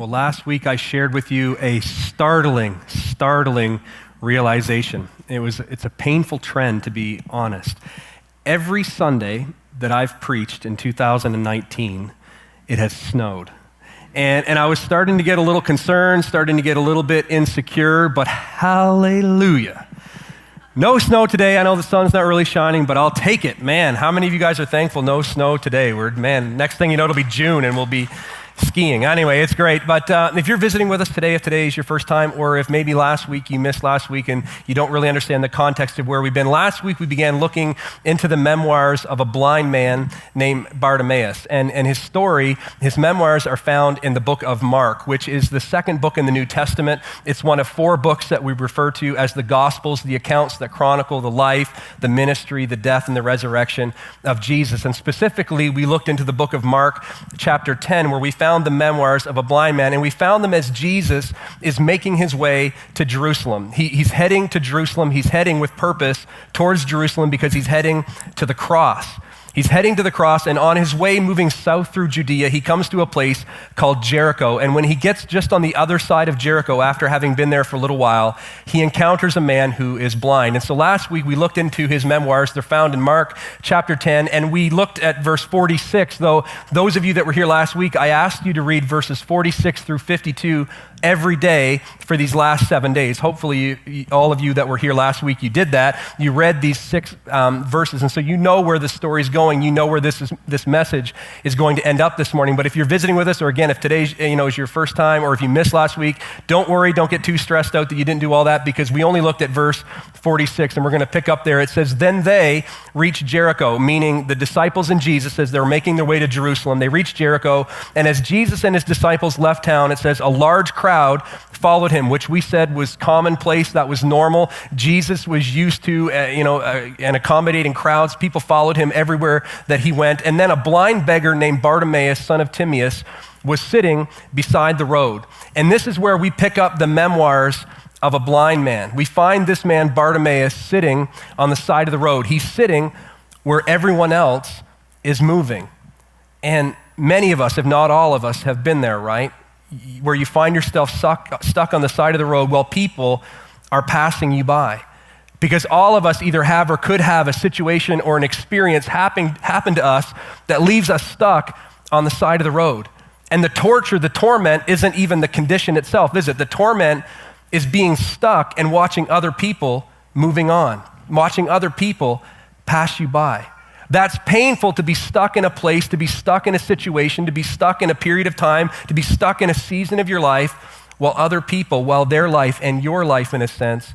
Well, last week I shared with you a startling realization. It's a painful trend, to be honest. Every Sunday that I've preached in 2019, it has snowed. And I was starting to get a little concerned, starting to get a little bit insecure, but hallelujah. No snow today. I know the sun's not really shining, but I'll take it. Man, how many of you guys are thankful no snow today? Next thing you know, it'll be June and we'll be skiing. Anyway, it's great. But if you're visiting with us today, if today is your first time, or if maybe last week you missed last week and you don't really understand the context of where we've been, last week we began looking into the memoirs of a blind man named Bartimaeus. And his story, his memoirs are found in the book of Mark, which is the second book in the New Testament. It's one of four books that we refer to as the Gospels, the accounts that chronicle the life, the ministry, the death, and the resurrection of Jesus. And specifically, we looked into the book of Mark, chapter 10, where we found the memoirs of a blind man, and we found them as Jesus is making his way to Jerusalem. He's heading to Jerusalem. He's heading with purpose towards Jerusalem because he's heading to the cross. He's heading to the cross, and on his way moving south through Judea, he comes to a place called Jericho. And when he gets just on the other side of Jericho, after having been there for a little while, he encounters a man who is blind. And so last week we looked into his memoirs. They're found in Mark chapter 10, and we looked at verse 46. Though those of you that were here last week, I asked you to read verses 46 through 52 every day for these last 7 days. Hopefully, all of you that were here last week, you did that. You read these six verses, and so you know where the story's going. You know where this message is going to end up this morning. But if you're visiting with us, or again, if today's is your first time, or if you missed last week, don't worry. Don't get too stressed out that you didn't do all that, because we only looked at verse 46, and we're going to pick up there. It says, "Then they reached Jericho," meaning the disciples and Jesus, as they're making their way to Jerusalem. They reached Jericho, and as Jesus and his disciples left town, it says a large crowd followed him, which we said was commonplace. That was normal. Jesus was used to, and accommodating crowds. People followed him everywhere that he went. And then a blind beggar named Bartimaeus, son of Timaeus, was sitting beside the road. And this is where we pick up the memoirs of a blind man. We find this man, Bartimaeus, sitting on the side of the road. He's sitting where everyone else is moving. And many of us, if not all of us, have been there, right? Where you find yourself stuck on the side of the road while people are passing you by. Because all of us either have or could have a situation or an experience happen to us that leaves us stuck on the side of the road. And the torture, the torment isn't even the condition itself, is it? The torment is being stuck and watching other people moving on, watching other people pass you by. That's painful, to be stuck in a place, to be stuck in a situation, to be stuck in a period of time, to be stuck in a season of your life while other people, while their life and your life, in a sense,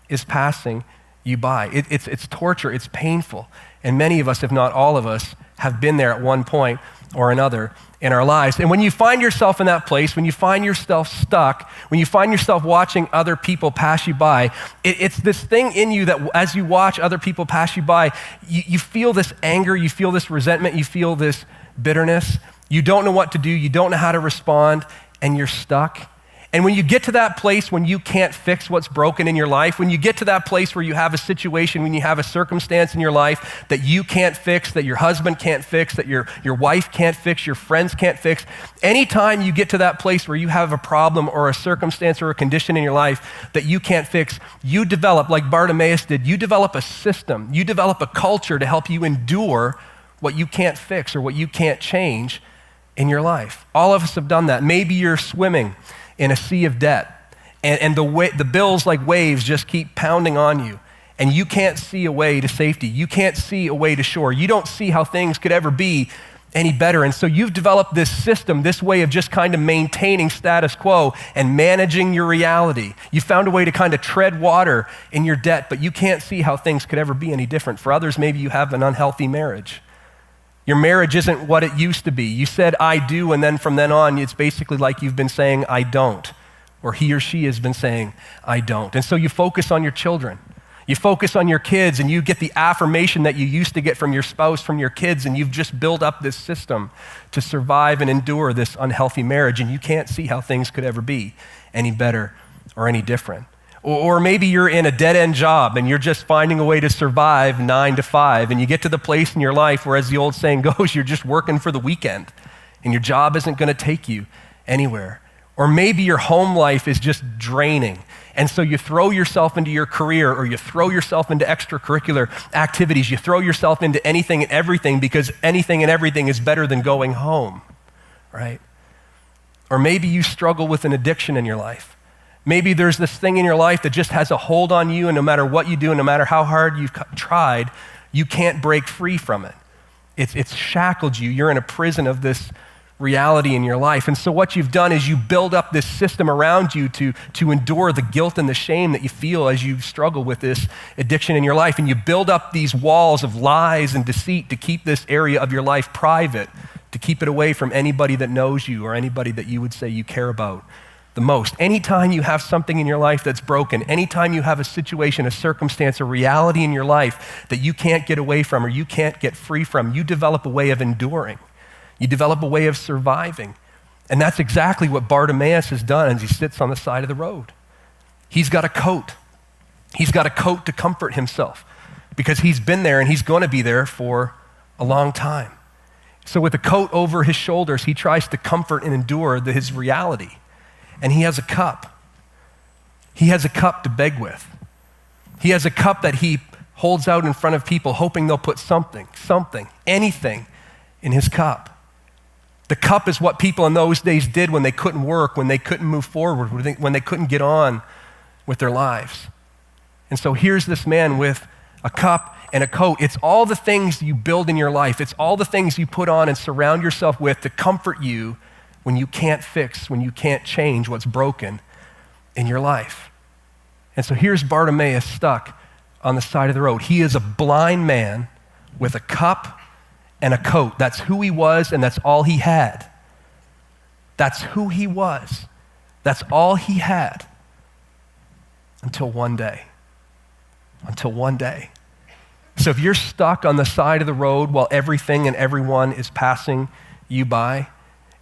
is passing you by. It's torture, it's painful. And many of us, if not all of us, have been there at one point or another in our lives. And when you find yourself in that place, when you find yourself stuck, when you find yourself watching other people pass you by, it's this thing in you that as you watch other people pass you by, you feel this anger, you feel this resentment, you feel this bitterness. You don't know what to do, you don't know how to respond, and you're stuck. And when you get to that place when you can't fix what's broken in your life, when you get to that place where you have a situation, when you have a circumstance in your life that you can't fix, that your husband can't fix, that your wife can't fix, your friends can't fix, anytime you get to that place where you have a problem or a circumstance or a condition in your life that you can't fix, you develop, like Bartimaeus did, you develop a system, you develop a culture to help you endure what you can't fix or what you can't change in your life. All of us have done that. Maybe you're swimming in a sea of debt, and the bills like waves just keep pounding on you, and you can't see a way to safety. You can't see a way to shore. You don't see how things could ever be any better. And so you've developed this system, this way of just kind of maintaining status quo and managing your reality. You found a way to kind of tread water in your debt, but you can't see how things could ever be any different. For others, maybe you have an unhealthy marriage. Your marriage isn't what it used to be. You said, "I do," and then from then on, it's basically like you've been saying, "I don't," or he or she has been saying, "I don't." And so you focus on your children. You focus on your kids, and you get the affirmation that you used to get from your spouse, from your kids, and you've just built up this system to survive and endure this unhealthy marriage, and you can't see how things could ever be any better or any different. Or maybe you're in a dead-end job and you're just finding a way to survive 9 to 5, and you get to the place in your life where, as the old saying goes, you're just working for the weekend and your job isn't going to take you anywhere. Or maybe your home life is just draining. And so you throw yourself into your career, or you throw yourself into extracurricular activities. You throw yourself into anything and everything because anything and everything is better than going home, right? Or maybe you struggle with an addiction in your life. Maybe there's this thing in your life that just has a hold on you, and no matter what you do, and no matter how hard you've tried, you can't break free from it. It's shackled you. You're in a prison of this reality in your life. And so what you've done is you build up this system around you to endure the guilt and the shame that you feel as you struggle with this addiction in your life. And you build up these walls of lies and deceit to keep this area of your life private, to keep it away from anybody that knows you or anybody that you would say you care about the most. Anytime you have something in your life that's broken, anytime you have a situation, a circumstance, a reality in your life that you can't get away from or you can't get free from, you develop a way of enduring. You develop a way of surviving. And that's exactly what Bartimaeus has done as he sits on the side of the road. He's got a coat. He's got a coat to comfort himself because he's been there and he's going to be there for a long time. So with a coat over his shoulders, he tries to comfort and endure his reality. And he has a cup. He has a cup to beg with. He has a cup that he holds out in front of people hoping they'll put something, anything in his cup. The cup is what people in those days did when they couldn't work, when they couldn't move forward, when they couldn't get on with their lives. And so here's this man with a cup and a coat. It's all the things you build in your life. It's all the things you put on and surround yourself with to comfort you when you can't fix, when you can't change what's broken in your life. And so here's Bartimaeus stuck on the side of the road. He is a blind man with a cup and a coat. That's who he was, and that's all he had. That's who he was. That's all he had. Until one day. Until one day. So if you're stuck on the side of the road while everything and everyone is passing you by,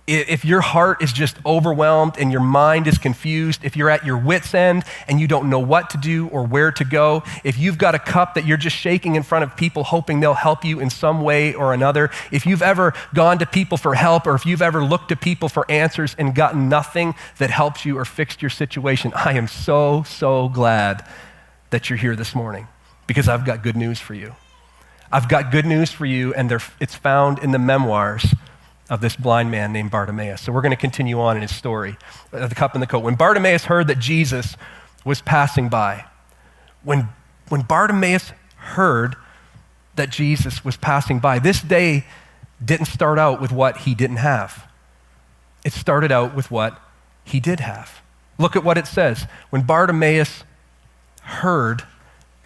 if your heart is just overwhelmed and your mind is confused, if you're at your wit's end and you don't know what to do or where to go, if you've got a cup that you're just shaking in front of people hoping they'll help you in some way or another, if you've ever gone to people for help or if you've ever looked to people for answers and gotten nothing that helps you or fixed your situation, I am so, so glad that you're here this morning because I've got good news for you. I've got good news for you, and it's found in the memoirs of this blind man named Bartimaeus. So we're going to continue on in his story, the cup and the coat. When Bartimaeus heard that Jesus was passing by, when Bartimaeus heard that Jesus was passing by, this day didn't start out with what he didn't have. It started out with what he did have. Look at what it says. When Bartimaeus heard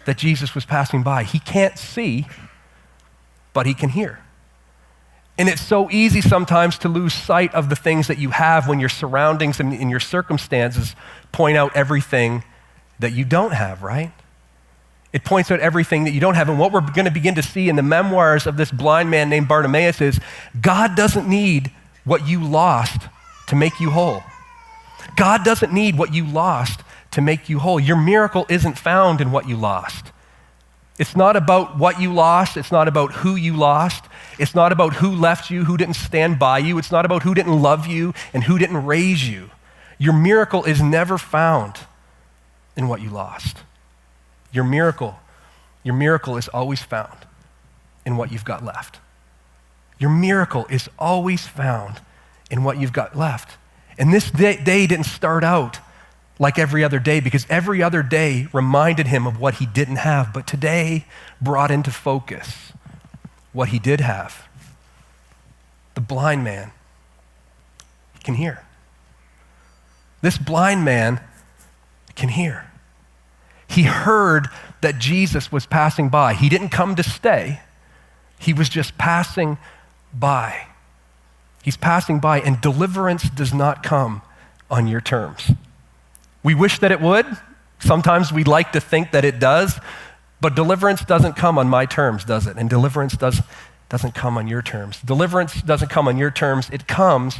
that Jesus was passing by, he can't see, but he can hear. And it's so easy sometimes to lose sight of the things that you have when your surroundings and your circumstances point out everything that you don't have, right? It points out everything that you don't have. And what we're going to begin to see in the memoirs of this blind man named Bartimaeus is God doesn't need what you lost to make you whole. God doesn't need what you lost to make you whole. Your miracle isn't found in what you lost. It's not about what you lost. It's not about who you lost. It's not about who left you, who didn't stand by you. It's not about who didn't love you and who didn't raise you. Your miracle is never found in what you lost. Your miracle is always found in what you've got left. Your miracle is always found in what you've got left. And this day didn't start out like every other day, because every other day reminded him of what he didn't have, but today brought into focus what he did have. The blind man can hear. This blind man can hear. He heard that Jesus was passing by. He didn't come to stay. He was just passing by. He's passing by, and deliverance does not come on your terms. We wish that it would. Sometimes we like to think that it does, but deliverance doesn't come on my terms, does it? And deliverance doesn't come on your terms. Deliverance doesn't come on your terms. It comes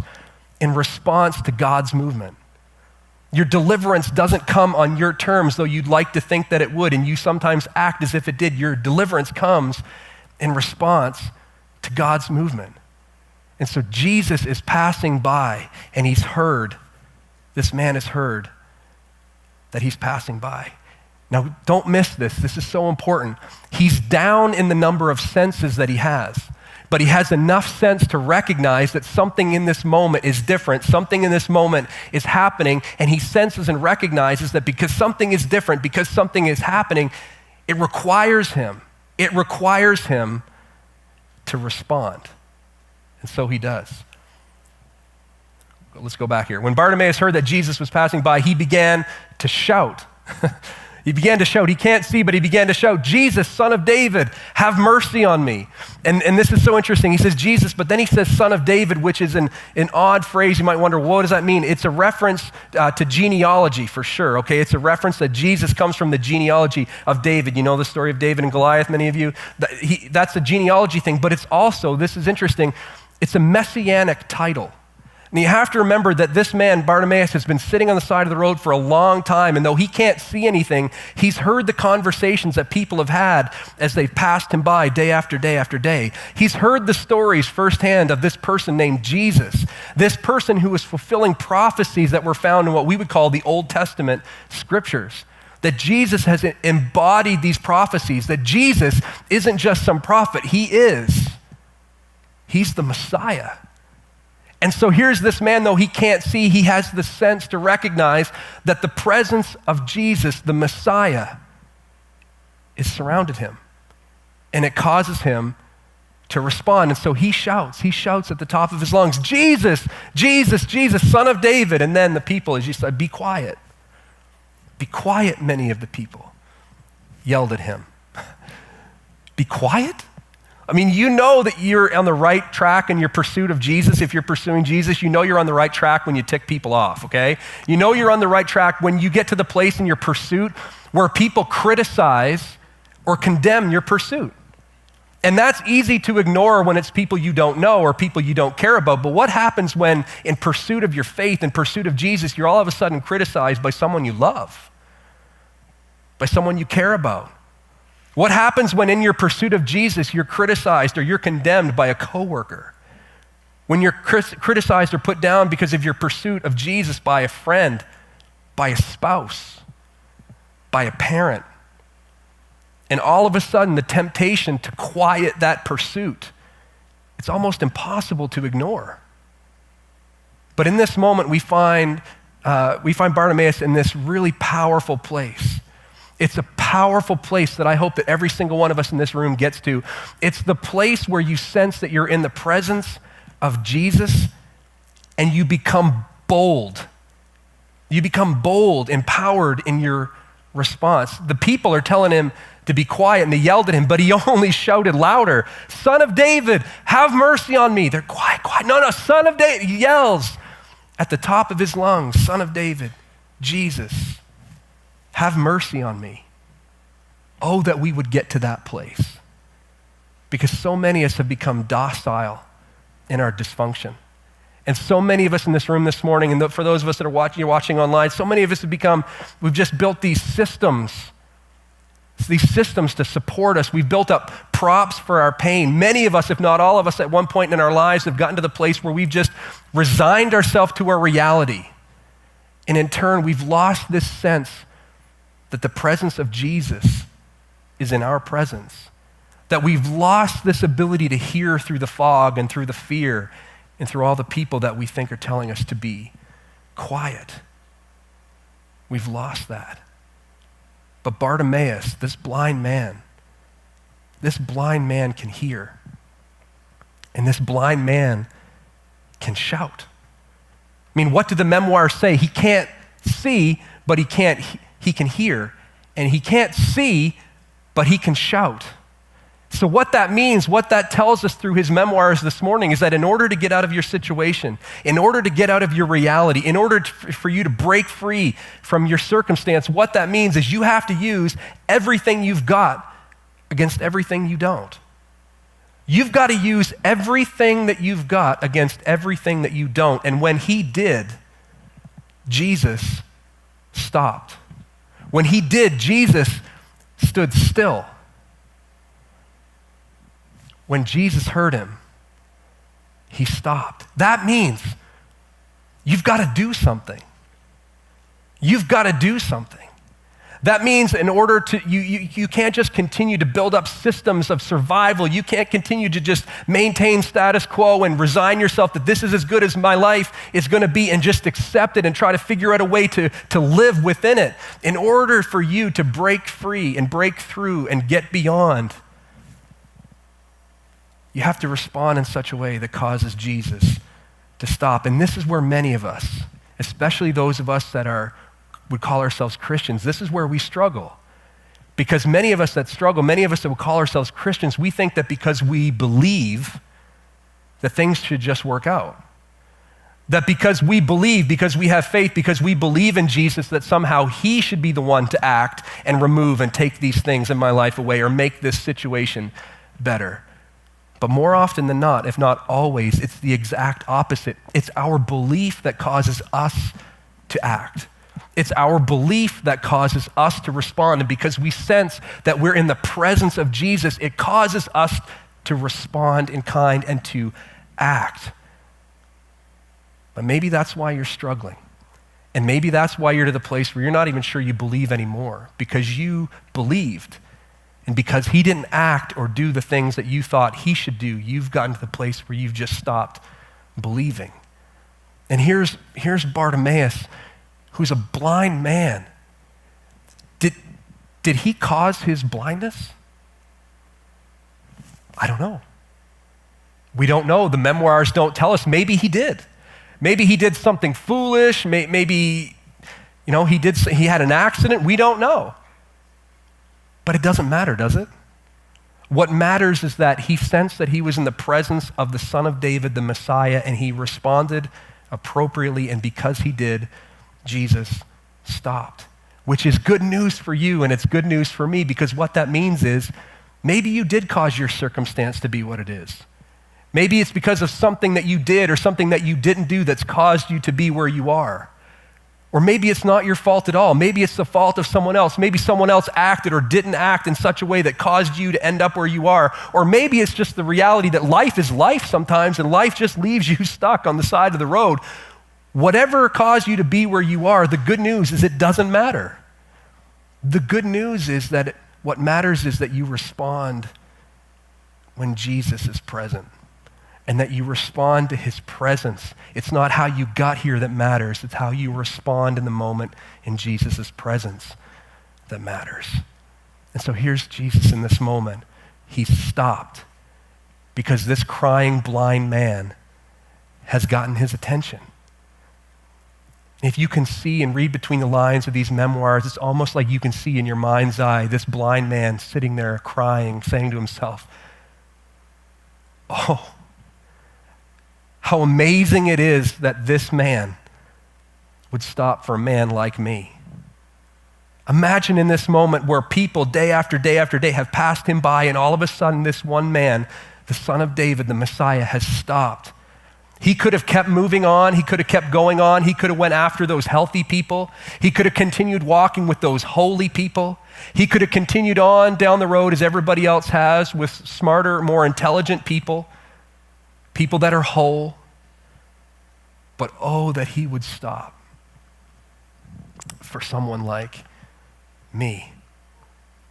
in response to God's movement. Your deliverance doesn't come on your terms, though you'd like to think that it would, and you sometimes act as if it did. Your deliverance comes in response to God's movement. And so Jesus is passing by, and he's heard this man has heard that he's passing by. Now, don't miss this. This is so important. He's down in the number of senses that he has, but he has enough sense to recognize that something in this moment is different. Something in this moment is happening, and he senses and recognizes that because something is different, because something is happening, it requires him to respond. And so he does. Let's go back here. When Bartimaeus heard that Jesus was passing by, he began to shout. He began to shout. He can't see, but he began to shout, "Jesus, Son of David, have mercy on me." And this is so interesting. He says Jesus, but then he says Son of David, which is an odd phrase. You might wonder, what does that mean? It's a reference to genealogy for sure, okay? It's a reference that Jesus comes from the genealogy of David. You know the story of David and Goliath, many of you? That's a genealogy thing, but it's also, this is interesting, it's a messianic title. And you have to remember that this man, Bartimaeus, has been sitting on the side of the road for a long time, and though he can't see anything, he's heard the conversations that people have had as they've passed him by day after day after day. He's heard the stories firsthand of this person named Jesus, this person who was fulfilling prophecies that were found in what we would call the Old Testament scriptures. That Jesus has embodied these prophecies, that Jesus isn't just some prophet, he's the Messiah. And so here's this man, though he can't see, he has the sense to recognize that the presence of Jesus, the Messiah, is surrounded him. And it causes him to respond. And so he shouts at the top of his lungs, "Jesus, Jesus, Jesus, Son of David." And then the people, as you said, "Be quiet. Be quiet," many of the people yelled at him. Be quiet? I mean, you know that you're on the right track in your pursuit of Jesus. If you're pursuing Jesus, you know you're on the right track when you tick people off, okay? You know you're on the right track when you get to the place in your pursuit where people criticize or condemn your pursuit. And that's easy to ignore when it's people you don't know or people you don't care about. But what happens when in pursuit of your faith, in pursuit of Jesus, you're all of a sudden criticized by someone you love, by someone you care about? What happens when in your pursuit of Jesus, you're criticized or you're condemned by a coworker? When you're criticized or put down because of your pursuit of Jesus by a friend, by a spouse, by a parent? And all of a sudden, the temptation to quiet that pursuit, it's almost impossible to ignore. But in this moment, we find Bartimaeus in this really powerful place. It's a powerful place that I hope that every single one of us in this room gets to. It's the place where you sense that you're in the presence of Jesus and you become bold. You become bold, empowered in your response. The people are telling him to be quiet and they yelled at him, but he only shouted louder, "Son of David, have mercy on me." They're quiet. No, Son of David. He yells at the top of his lungs, "Son of David, Jesus, have mercy on me." Oh, that we would get to that place. Because so many of us have become docile in our dysfunction. And so many of us in this room this morning, and for those of us that are watching online, so many of us we've just built these systems to support us. We've built up props for our pain. Many of us, if not all of us, at one point in our lives have gotten to the place where we've just resigned ourselves to our reality. And in turn, we've lost this sense that the presence of Jesus is in our presence. That we've lost this ability to hear through the fog and through the fear and through all the people that we think are telling us to be quiet. We've lost that. But Bartimaeus, this blind man can hear. And this blind man can shout. I mean, what do the Memoirs say? He can't see, but he can hear. And he can't see, but he can shout. So what that means, what that tells us through his memoirs this morning is that in order to get out of your situation, in order to get out of your reality, in order for you to break free from your circumstance, what that means is you have to use everything you've got against everything you don't. You've got to use everything that you've got against everything that you don't. And when he did, Jesus stopped. When he did, Jesus stood still. When Jesus heard him, he stopped. That means you've got to do something. You've got to do something. That means in order to, you can't just continue to build up systems of survival. You can't continue to just maintain status quo and resign yourself that this is as good as my life is going to be and just accept it and try to figure out a way to live within it. In order for you to break free and break through and get beyond, you have to respond in such a way that causes Jesus to stop. And this is where many of us, especially those of us that would call ourselves Christians, this is where we struggle. Because many of us that struggle, many of us that would call ourselves Christians, we think that because we believe that things should just work out. That because we believe, because we have faith, because we believe in Jesus, that somehow he should be the one to act and remove and take these things in my life away or make this situation better. But more often than not, if not always, it's the exact opposite. It's our belief that causes us to act. It's our belief that causes us to respond. And because we sense that we're in the presence of Jesus, it causes us to respond in kind and to act. But maybe that's why you're struggling. And maybe that's why you're to the place where you're not even sure you believe anymore, because you believed. And because he didn't act or do the things that you thought he should do, you've gotten to the place where you've just stopped believing. And here's Bartimaeus, who's a blind man. Did he cause his blindness? I don't know. We don't know. The memoirs don't tell us. Maybe he did. Maybe he did something foolish. Maybe, he had an accident. We don't know. But it doesn't matter, does it? What matters is that he sensed that he was in the presence of the Son of David, the Messiah, and he responded appropriately, and because he did, Jesus stopped, which is good news for you and it's good news for me, because what that means is maybe you did cause your circumstance to be what it is. Maybe it's because of something that you did or something that you didn't do that's caused you to be where you are. Or maybe it's not your fault at all. Maybe it's the fault of someone else. Maybe someone else acted or didn't act in such a way that caused you to end up where you are. Or maybe it's just the reality that life is life sometimes and life just leaves you stuck on the side of the road. Whatever caused you to be where you are, the good news is it doesn't matter. The good news is that what matters is that you respond when Jesus is present and that you respond to his presence. It's not how you got here that matters. It's how you respond in the moment in Jesus' presence that matters. And so here's Jesus in this moment. He stopped because this crying blind man has gotten his attention. If you can see and read between the lines of these memoirs, it's almost like you can see in your mind's eye this blind man sitting there crying, saying to himself, oh, how amazing it is that this man would stop for a man like me. Imagine in this moment where people day after day after day have passed him by, and all of a sudden this one man, the Son of David, the Messiah, has stopped. He could have kept moving on. He could have kept going on. He could have went after those healthy people. He could have continued walking with those holy people. He could have continued on down the road as everybody else has with smarter, more intelligent people, people that are whole. But oh, that he would stop for someone like me.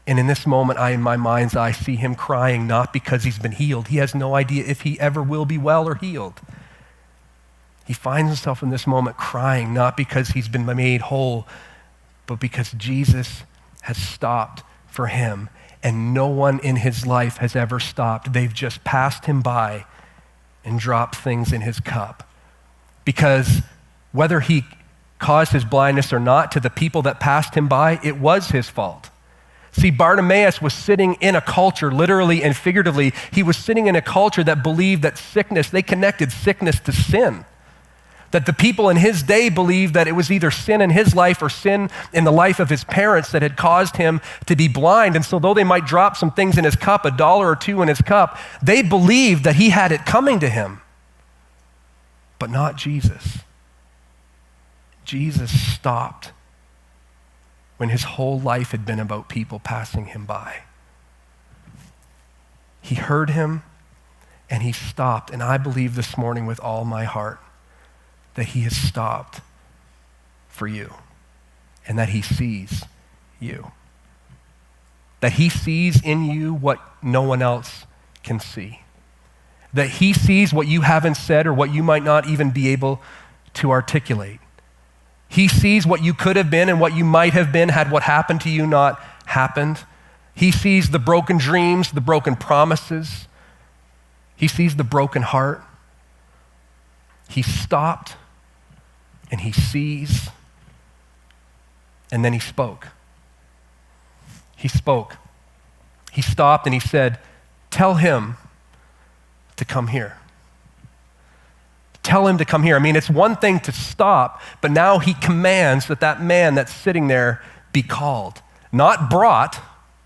And in this moment, in my mind's eye, see him crying, not because he's been healed. He has no idea if he ever will be well or healed. He finds himself in this moment crying, not because he's been made whole, but because Jesus has stopped for him, and no one in his life has ever stopped. They've just passed him by and dropped things in his cup. Because whether he caused his blindness or not, to the people that passed him by, it was his fault. See, Bartimaeus was sitting in a culture, literally and figuratively, he was sitting in a culture that believed that sickness, they connected sickness to sin. That the people in his day believed that it was either sin in his life or sin in the life of his parents that had caused him to be blind. And so though they might drop some things in his cup, $1 or $2 in his cup, they believed that he had it coming to him. But not Jesus. Jesus stopped when his whole life had been about people passing him by. He heard him and he stopped. And I believe this morning with all my heart that he has stopped for you. and that he sees you. That he sees in you what no one else can see. That he sees what you haven't said or what you might not even be able to articulate. He sees what you could have been and what you might have been had what happened to you not happened. He sees the broken dreams, the broken promises. He sees the broken heart. He stopped and he sees, and then he spoke. He spoke. He stopped and he said, tell him to come here. Tell him to come here. I mean, it's one thing to stop, but now he commands that that man that's sitting there be called. Not brought,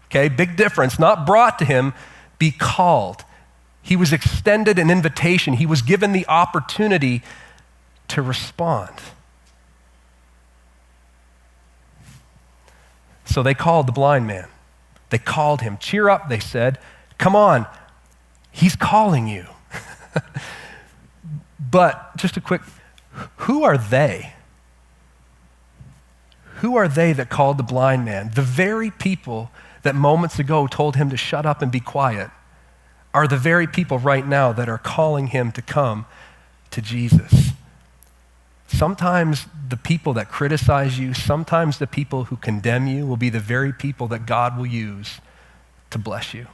okay, big difference, not brought to him, be called. He was extended an invitation. He was given the opportunity to respond. So they called the blind man. They called him. Cheer up, they said. Come on, he's calling you. But just a quick, who are they? Who are they that called the blind man? The very people that moments ago told him to shut up and be quiet are the very people right now that are calling him to come to Jesus. Sometimes the people that criticize you, sometimes the people who condemn you will be the very people that God will use to bless you.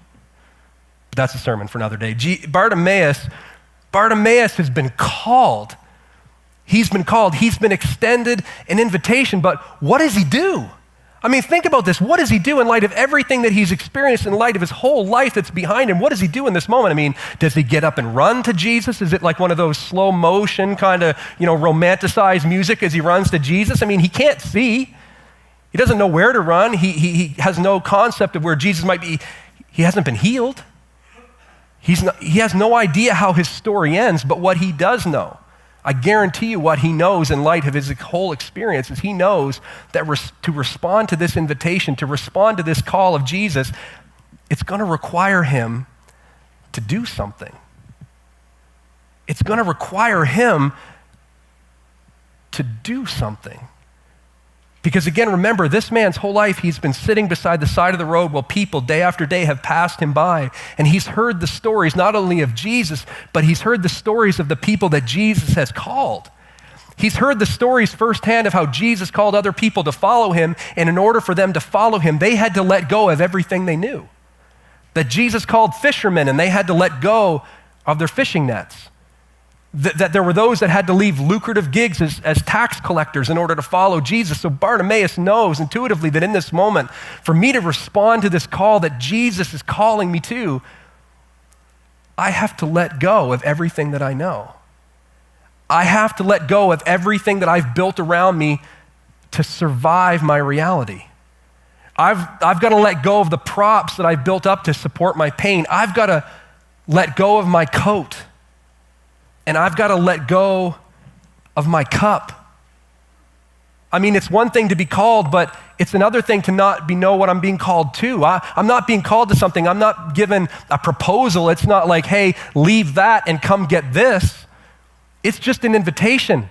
But that's a sermon for another day. Bartimaeus has been called. He's been called. He's been extended an invitation, but what does he do? I mean, think about this. What does he do in light of everything that he's experienced, in light of his whole life that's behind him? What does he do in this moment? I mean, does he get up and run to Jesus? Is it like one of those slow motion kind of, romanticized music as he runs to Jesus? I mean, he can't see. He doesn't know where to run. He has no concept of where Jesus might be. He hasn't been healed. He has no idea how his story ends, but what he does know, I guarantee you what he knows in light of his whole experience is he knows that to respond to this invitation, to respond to this call of Jesus, it's going to require him to do something. It's going to require him to do something. Because again, remember, this man's whole life, he's been sitting beside the side of the road while people day after day have passed him by. And he's heard the stories not only of Jesus, but he's heard the stories of the people that Jesus has called. He's heard the stories firsthand of how Jesus called other people to follow him. And in order for them to follow him, they had to let go of everything they knew. That Jesus called fishermen and they had to let go of their fishing nets. That there were those that had to leave lucrative gigs as tax collectors in order to follow Jesus. So Bartimaeus knows intuitively that in this moment, for me to respond to this call that Jesus is calling me to, I have to let go of everything that I know. I have to let go of everything that I've built around me to survive my reality. I've got to let go of the props that I've built up to support my pain. I've got to let go of my coat. And I've got to let go of my cup. I mean, it's one thing to be called, but it's another thing to not know what I'm being called to. I'm not being called to something. I'm not given a proposal. It's not like, hey, leave that and come get this. It's just an invitation.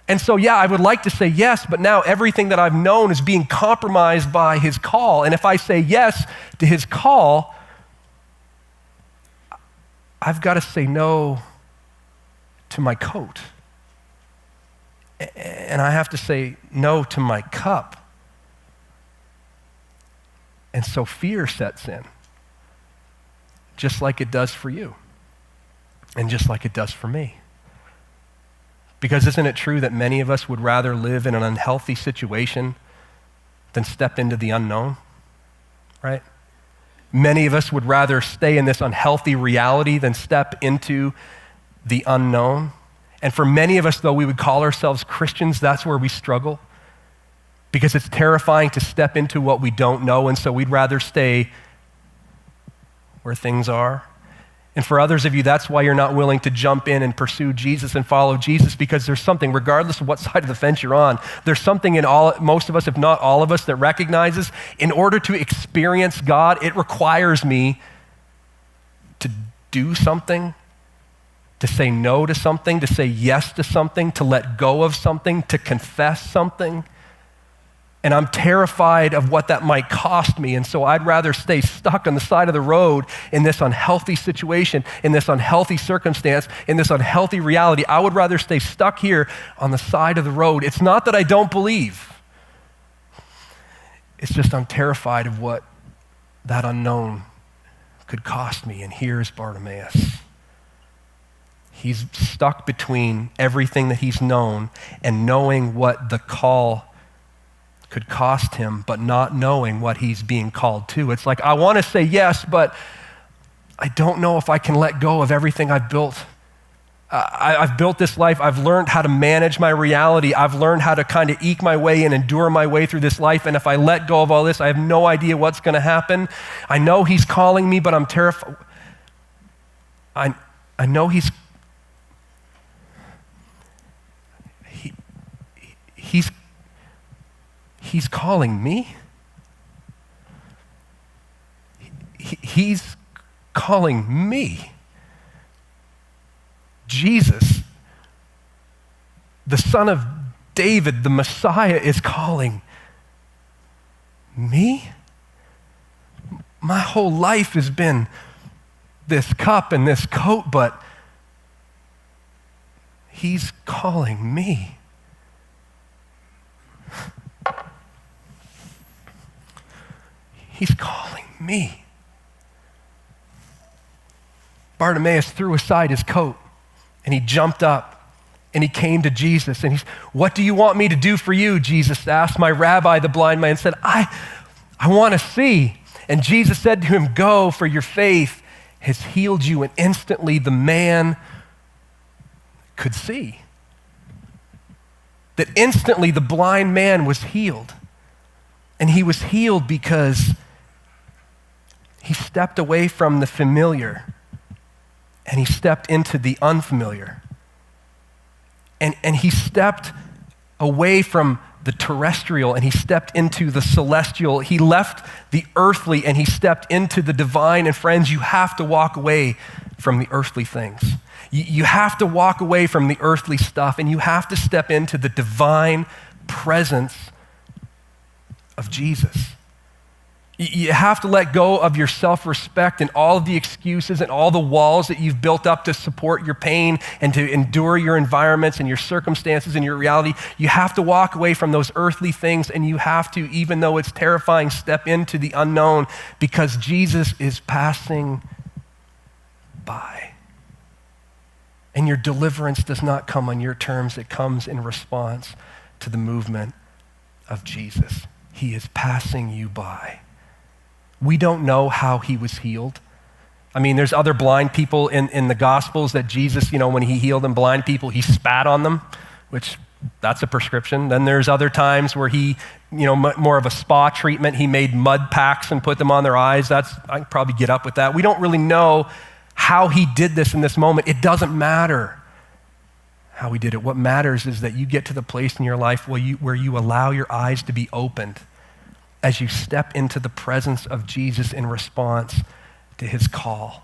And so, yeah, I would like to say yes, but now everything that I've known is being compromised by his call. And if I say yes to his call, I've got to say no to my coat. And I have to say no to my cup. And so fear sets in, just like it does for you, and just like it does for me. Because isn't it true that many of us would rather live in an unhealthy situation than step into the unknown, right? Many of us would rather stay in this unhealthy reality than step into the unknown. And for many of us, though we would call ourselves Christians, that's where we struggle, because it's terrifying to step into what we don't know, and so we'd rather stay where things are. And for others of you, that's why you're not willing to jump in and pursue Jesus and follow Jesus, because there's something, regardless of what side of the fence you're on, there's something in most of us, if not all of us, that recognizes in order to experience God, it requires me to do something, to say no to something, to say yes to something, to let go of something, to confess something. And I'm terrified of what that might cost me. And so I'd rather stay stuck on the side of the road in this unhealthy situation, in this unhealthy circumstance, in this unhealthy reality. I would rather stay stuck here on the side of the road. It's not that I don't believe. It's just I'm terrified of what that unknown could cost me. And here's Bartimaeus. He's stuck between everything that he's known and knowing what the call could cost him, but not knowing what he's being called to. It's like, I want to say yes, but I don't know if I can let go of everything I've built. I've built this life. I've learned how to manage my reality. I've learned how to kind of eke my way and endure my way through this life. And if I let go of all this, I have no idea what's going to happen. I know he's calling me, but I'm terrified. I know he's calling me. He's calling me. Jesus, the Son of David, the Messiah, is calling me. My whole life has been this cup and this coat, but he's calling me. He's calling me. Bartimaeus threw aside his coat and he jumped up and he came to Jesus and what do you want me to do for you? Jesus asked. My rabbi, the blind man, said, I want to see. And Jesus said to him, go, for your faith has healed you. And instantly the man could see. That instantly the blind man was healed. And he was healed because he stepped away from the familiar and he stepped into the unfamiliar. And he stepped away from the terrestrial and he stepped into the celestial. He left the earthly and he stepped into the divine. And friends, you have to walk away from the earthly things. You have to walk away from the earthly stuff and you have to step into the divine presence of Jesus. You have to let go of your self-respect and all of the excuses and all the walls that you've built up to support your pain and to endure your environments and your circumstances and your reality. You have to walk away from those earthly things and you have to, even though it's terrifying, step into the unknown because Jesus is passing by. And your deliverance does not come on your terms. It comes in response to the movement of Jesus. He is passing you by. We don't know how he was healed. I mean, there's other blind people in the Gospels that Jesus, when he healed them, blind people, he spat on them, which that's a prescription. Then there's other times where he, more of a spa treatment, he made mud packs and put them on their eyes. I could probably get up with that. We don't really know how he did this in this moment. It doesn't matter how he did it. What matters is that you get to the place in your life where you allow your eyes to be opened as you step into the presence of Jesus in response to his call.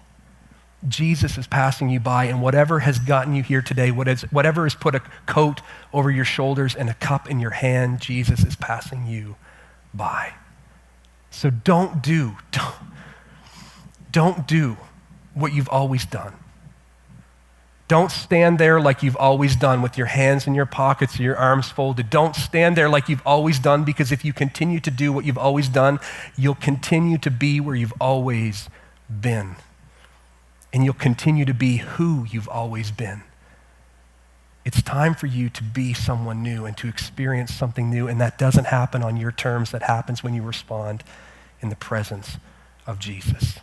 Jesus is passing you by, and whatever has gotten you here today, whatever has put a coat over your shoulders and a cup in your hand, Jesus is passing you by. So don't do what you've always done. Don't stand there like you've always done with your hands in your pockets or your arms folded. Don't stand there like you've always done, because if you continue to do what you've always done, you'll continue to be where you've always been. And you'll continue to be who you've always been. It's time for you to be someone new and to experience something new, and that doesn't happen on your terms. That happens when you respond in the presence of Jesus.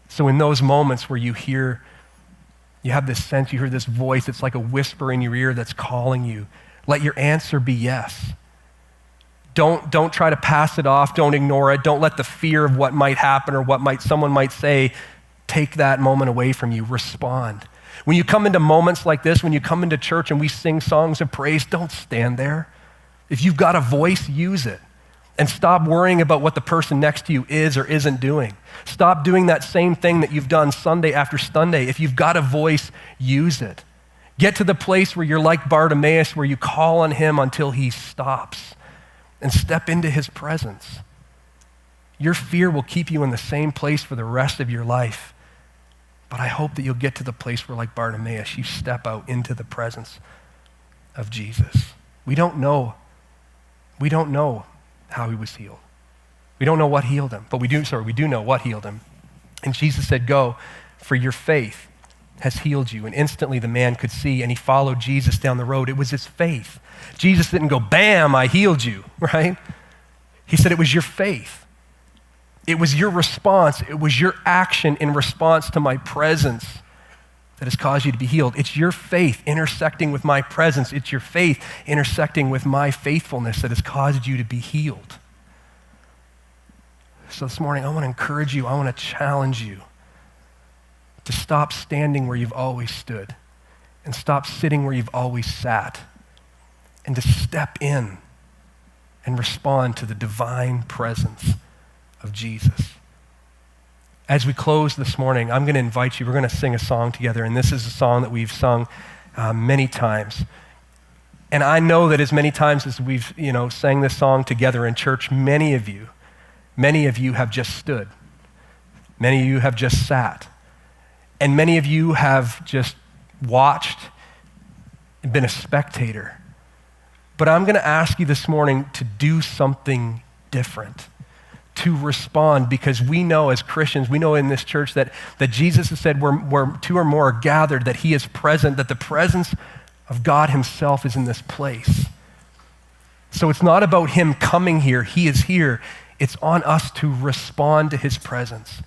So in those moments where you have this sense, you hear this voice, it's like a whisper in your ear that's calling you, let your answer be yes. Don't try to pass it off. Don't ignore it. Don't let the fear of what might happen or what someone might say take that moment away from you. Respond. When you come into moments like this, when you come into church and we sing songs of praise, don't stand there. If you've got a voice, use it. And stop worrying about what the person next to you is or isn't doing. Stop doing that same thing that you've done Sunday after Sunday. If you've got a voice, use it. Get to the place where you're like Bartimaeus, where you call on him until he stops. and step into his presence. Your fear will keep you in the same place for the rest of your life. But I hope that you'll get to the place where, like Bartimaeus, you step out into the presence of Jesus. We don't know how he was healed. We don't know what healed him, but we do know what healed him. And Jesus said, go, for your faith has healed you. And instantly the man could see, and he followed Jesus down the road. It was his faith. Jesus didn't go, bam, I healed you, right? He said it was your faith. It was your response. It was your action in response to my presence that has caused you to be healed. It's your faith intersecting with my presence. It's your faith intersecting with my faithfulness that has caused you to be healed. So this morning, I want to encourage you, I want to challenge you to stop standing where you've always stood and stop sitting where you've always sat and to step in and respond to the divine presence of Jesus. As we close this morning, I'm going to invite you, we're going to sing a song together, and this is a song that we've sung many times. And I know that as many times as we've, sang this song together in church, many of you have just stood. Many of you have just sat. And many of you have just watched and been a spectator. But I'm going to ask you this morning to do something different, to respond, because we know as Christians, we know in this church that Jesus has said where two or more are gathered, that he is present, that the presence of God himself is in this place. So it's not about him coming here. He is here. It's on us to respond to his presence.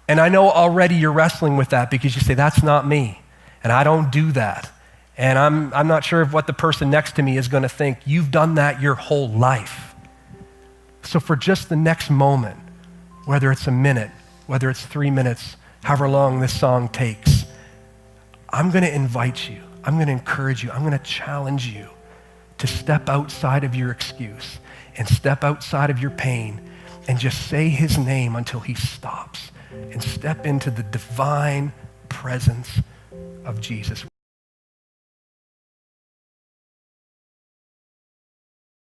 And I know already you're wrestling with that because you say, that's not me, and I don't do that. And I'm not sure of what the person next to me is going to think. You've done that your whole life. So for just the next moment, whether it's a minute, whether it's 3 minutes, however long this song takes, I'm going to invite you, I'm going to encourage you, I'm going to challenge you to step outside of your excuse and step outside of your pain and just say his name until he stops and step into the divine presence of Jesus.